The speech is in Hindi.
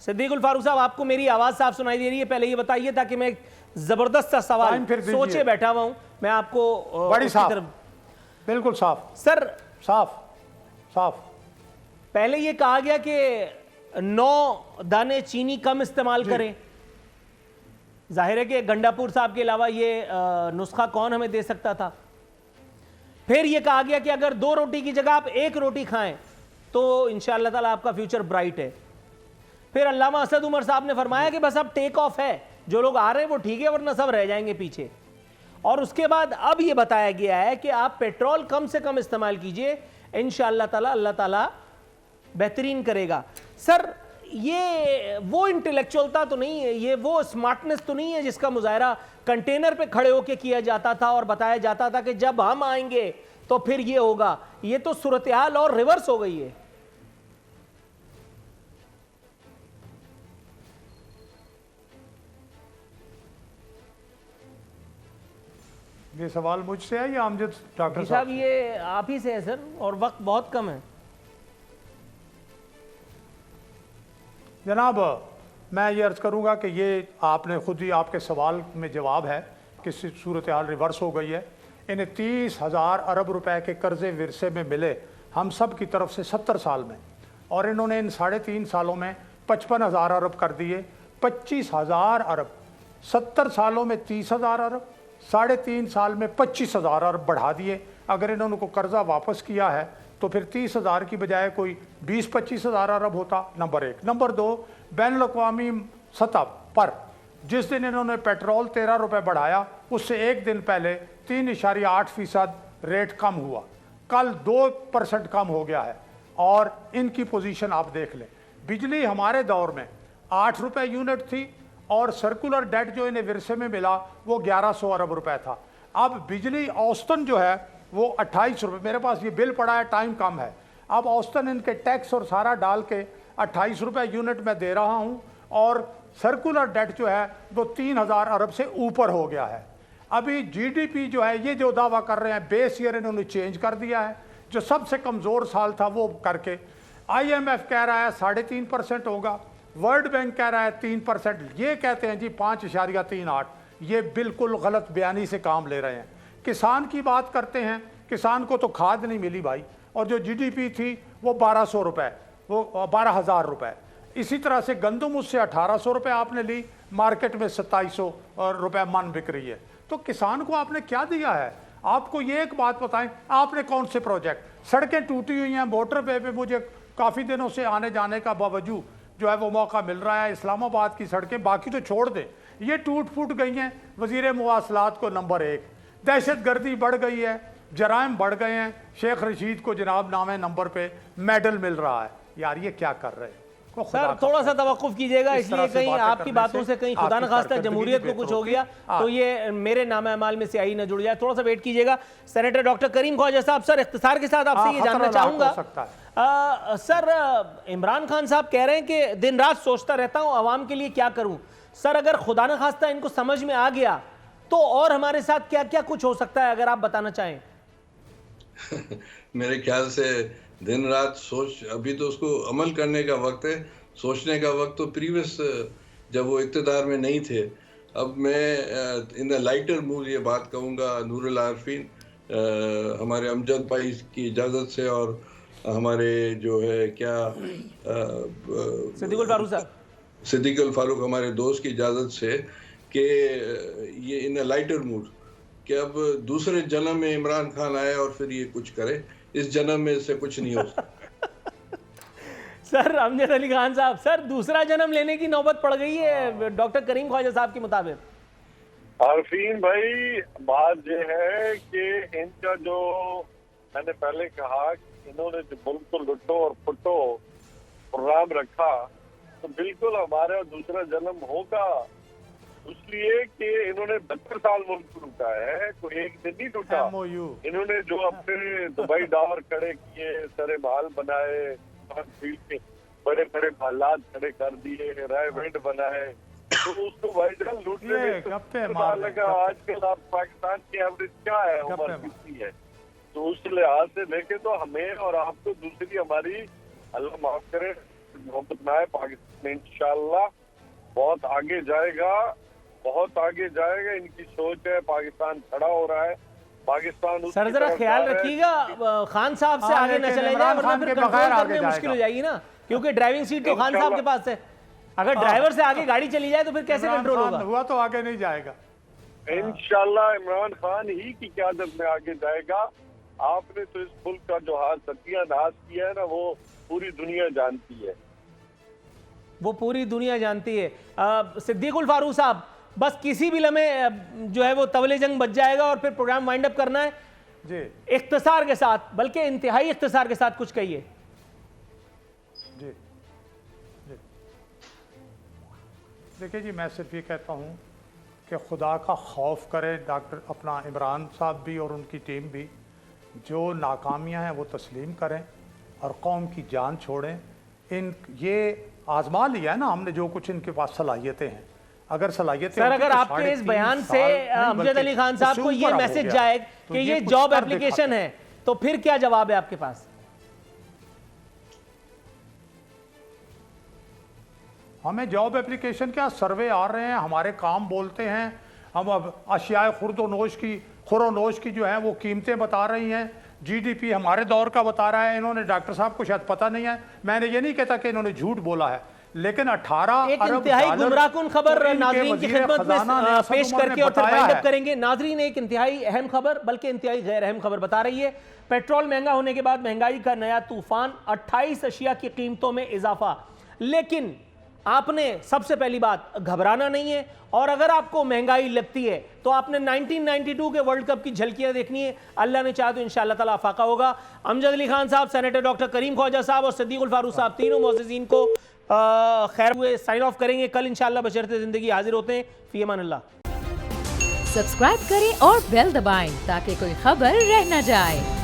सिद्दीकुल फारूक साहब, आपको मेरी आवाज साफ सुनाई दे रही है? पहले ये बताइए, ताकि मैं जबरदस्त सा सवाल सोचे बैठा हुआ हूं, मैं आपको बड़ी साफ, बिल्कुल साफ सर, साफ साफ। पहले ये कहा गया कि 9 दाने चीनी कम इस्तेमाल करें। जाहिर है कि गंडापुर साहब के अलावा ये नुस्खा कौन हमें दे सकता था। फिर ये कहा गया कि अगर 2 रोटी की जगह आप 1 रोटी खाएं तो इंशाअल्लाह ताला आपका फ्यूचर ब्राइट है। फिर अल्लामा असद उमर साहब ने फरमाया कि बस अब टेक ऑफ है, जो लोग आ रहे हैं वो ठीक है, वरना सब रह जाएंगे पीछे। और उसके बाद अब ये बताया गया है कि आप पेट्रोल कम से कम इस्तेमाल कीजिए, इंशाअल्लाह ताला अल्लाह ताला बेहतरीन करेगा। सर, ये वो इंटेलेक्चुअलता तो नहीं है, ये वो स्मार्टनेस तो नहीं है जिसका मुजाहरा कंटेनर पे खड़े होकर किया जाता था और बताया जाता था कि जब हम आएंगे तो फिर ये होगा। ये तो सूरत हाल और रिवर्स हो गई है। ये सवाल मुझसे है या अमजद डॉक्टर साहब? ये आप ही से है सर, और वक्त बहुत कम है। जनाब, मैं ये अर्ज़ करूँगा कि ये आपने खुद ही, आपके सवाल में जवाब है कि सूरत हाल रिवर्स हो गई है। इन्हें 30,000 अरब रुपए के कर्ज़े विरसे में मिले हम सब की तरफ से 70 साल में, और इन्होंने इन 3.5 सालों में 55,000 अरब कर दिए। 25,000 अरब 70 सालों में 30,000 अरब, 3.5 साल में 25,000 अरब बढ़ा दिए। अगर इन्होंने को कर्जा वापस किया है तो फिर 30,000 की बजाय कोई 20-25,000 अरब होता, नंबर 1। नंबर 2, बैनुल-अक़वामी सतह पर जिस दिन इन्होंने पेट्रोल 13 रुपये बढ़ाया, उससे एक दिन पहले 3.8% रेट कम हुआ, कल 2% कम हो गया है। और इनकी पोजीशन आप देख लें, बिजली हमारे दौर में 8 रुपये यूनिट थी और सर्कुलर डेट जो इन्हें विरसे में मिला वो 1100 अरब रुपए था। अब बिजली औसतन जो है वो 28 रुपये, मेरे पास ये बिल पड़ा है, टाइम कम है। अब औसतन इनके टैक्स और सारा डाल के 28 रुपये यूनिट में दे रहा हूँ, और सर्कुलर डेट जो है वो 3,000 अरब से ऊपर हो गया है। अभी जीडीपी जो है, ये जो दावा कर रहे हैं, बेस ईयर इन्होंने चेंज कर दिया है, जो सबसे कमज़ोर साल था वो करके। IMF कह रहा है 3.5% होगा, वर्ल्ड बैंक कह रहा है 3%, ये कहते हैं जी 5.38। ये बिल्कुल गलत बयानी से काम ले रहे हैं। किसान की बात करते हैं, किसान को तो खाद नहीं मिली भाई, और जो जीडीपी थी वो 1,200 रुपये, वो 12,000 रुपये। इसी तरह से गंदम उससे 1,800 रुपये आपने ली, मार्केट में 2,700 रुपये मन बिक रही है। तो किसान को आपने क्या दिया है? आपको ये एक बात बताएं, आपने कौन से प्रोजेक्ट, सड़कें टूटी हुई हैं, मोटर पे मुझे काफ़ी दिनों से आने जाने का बावजूद जो है वो मौका मिल रहा है। इस्लामाबाद की सड़कें बाकी तो छोड़ दें, ये टूट फूट गई हैं। वज़ीर मुवासलात को नंबर 1, दहशतगर्दी बढ़ गई है, जराइम बढ़ गए हैं। शेख रशीद को जनाब नामे नंबर पे मेडल मिल रहा है। यार ये क्या कर रहे हैं? सर, थोड़ा सा तवक्कुफ कीजिएगा, इसलिए कहीं आपकी बातों से कहीं खुदा न खास्ता जमहूरियत को कुछ हो गया तो ये मेरे नामे अमाल में स्याही न जुड़ जाए। थोड़ा सा वेट कीजिएगा। सेनेटर डॉक्टर करीम ख्वाजा साहब, सर इख्तिसार के साथ आपसे ये जानना चाहूंगा, सर इमरान खान साहब कह रहे हैं कि दिन रात सोचता रहता हूं अवाम के लिए क्या करूं। सर, अगर खुदा न खास्ता इनको समझ में आ गया तो और हमारे साथ क्या क्या कुछ हो सकता है, अगर आप बताना चाहें। मेरे ख्याल से दिन रात सोच, अभी तो उसको अमल करने का वक्त है, सोचने का वक्त तो प्रीवियस जब वो इक़्तिदार में नहीं थे। अब मैं इन द लाइटर मूड ये बात कहूँगा, नूरुल आरफीन, हमारे अमजद भाई की इजाज़त से और हमारे जो है क्या सिद्दीकुल फारूक हमारे दोस्त की इजाज़त से, कि ये इन अ लाइटर मूड कि अब दूसरे जन्म में इमरान खान आए और फिर ये कुछ करे, इस जन्म में इससे कुछ नहीं हो सकता। सर अमजद अली खान साहब, सर दूसरा जन्म लेने की नौबत पड़ गई है डॉक्टर करीम ख्वाजा साहब के मुताबिक। आरफीन भाई, बात यह है कि इनका जो मैंने पहले कहा, इन्होंने जो मुल्क को लुटो और फुटो प्रोग्राम रखा, तो बिल्कुल हमारा दूसरा जन्म होगा, इसलिए कि इन्होंने 72 साल मुल्क को लूटा है, कोई एक दिन नहीं लूटा। इन्होंने जो अपने दुबई टावर खड़े किए, सरे महल बनाए, के बड़े बड़े महलात खड़े कर दिए, रायवेंड बनाए, तो उसको भाईजान लूटने में पता लगा। आजकल आप पाकिस्तान की एवरेज क्या है, उम्र कितनी है, तो उस लिहाज से देखे तो हमें और आपको दूसरी हमारी, अल्लाह माफ करे, मोहब्बत ना है, पाकिस्तान इंशाल्लाह बहुत आगे जाएगा, बहुत आगे जाएगा। इनकी सोच है, पाकिस्तान खड़ा हो रहा है, पाकिस्तान सर जरा ख्याल रखिएगा खान साहब से आगे न लेकिन चले इमरान जाए, वरना खान फिर के कंट्रोल बगैर आगे करने में मुश्किल हो जाएगा। जाएगी ना, क्योंकि ड्राइविंग सीट तो खान साहब के पास है। अगर हाँ। ड्राइवर से आगे गाड़ी चली जाए तो फिर कैसे इमरान कंट्रोल खान होगा? हुआ तो आगे नहीं जाएगा। इंशाल्लाह इमरान खान ही की क़यादत में आगे जाएगा। आपने तो इस मुल्क का जो हाथ सत्यानाश किया है ना, वो पूरी दुनिया जानती है। वो पूरी दुनिया जानती है। सिद्दीकुल फारूक साहब, बस किसी भी लम्हे जो है वो तवले जंग बच जाएगा और फिर प्रोग्राम वाइंड अप करना है जी इख्तिसार के साथ, बल्कि इंतहाई इख्तिसार के साथ कुछ कहिए। जी जी देखिए जी, मैं सिर्फ ये कहता हूँ कि खुदा का खौफ करे डॉक्टर अपना इमरान साहब भी और उनकी टीम भी। जो नाकामियाँ हैं वो तस्लीम करें और कौम की जान छोड़ें। ये आजमा लिया है ना हमने, जो कुछ इनके पास सलाहियतें हैं। अगर सलाहियतें सर, अगर आपके इस बयान से अमजद अली खान साहब को ये मैसेज जाए कि ये जॉब एप्लीकेशन है, तो फिर क्या जवाब है आपके पास? हमें जॉब एप्लीकेशन क्या, सर्वे आ रहे हैं, हमारे काम बोलते हैं। हम अब अशियाए खुरोनोश की जो है वो कीमतें बता रही हैं। जीडीपी हमारे दौर का बता रहा है। इन्होंने डॉक्टर साहब को शायद पता नहीं है, मैंने ये नहीं कहता कि इन्होंने झूठ बोला है, लेकिन 18 एक अरब इंतहाई डॉलर गुमराहकुन खबर तो इनके नाजरीन की वज़ीर खिदमत खजाना ने में असद पेश उमर ने करके और फिर बताया वाइंड अप है। करेंगे। नाजरीन, एक इंतहाई अहम खबर, बल्कि इंतहाई गैर अहम खबर बता रही है। पेट्रोल महंगा होने के बाद महंगाई का नया तूफान, 28 अशिया की कीमतों में इजाफा। लेकिन आपने सबसे पहली बात घबराना नहीं है, और अगर आपको महंगाई लगती है तो आपने 1992 के वर्ल्ड कप की झलकियां देखनी है। अल्लाह ने चाहा तो इंशाअल्लाह ताला आफाका होगा। अमजद अली खान साहब, सेनेटर डॉक्टर करीम ख्वाजा साहब और सिद्दीकुल फारूक साहब, तीनों मुअज़्ज़िज़ीन को खैर हुए साइन ऑफ करेंगे। कल इंशाअल्लाह बशरते ज़िंदगी हाजिर होते हैं। फ़ी अमान अल्लाह। सब्सक्राइब करें और बेल दबाएं ताकि कोई खबर रह न जाए।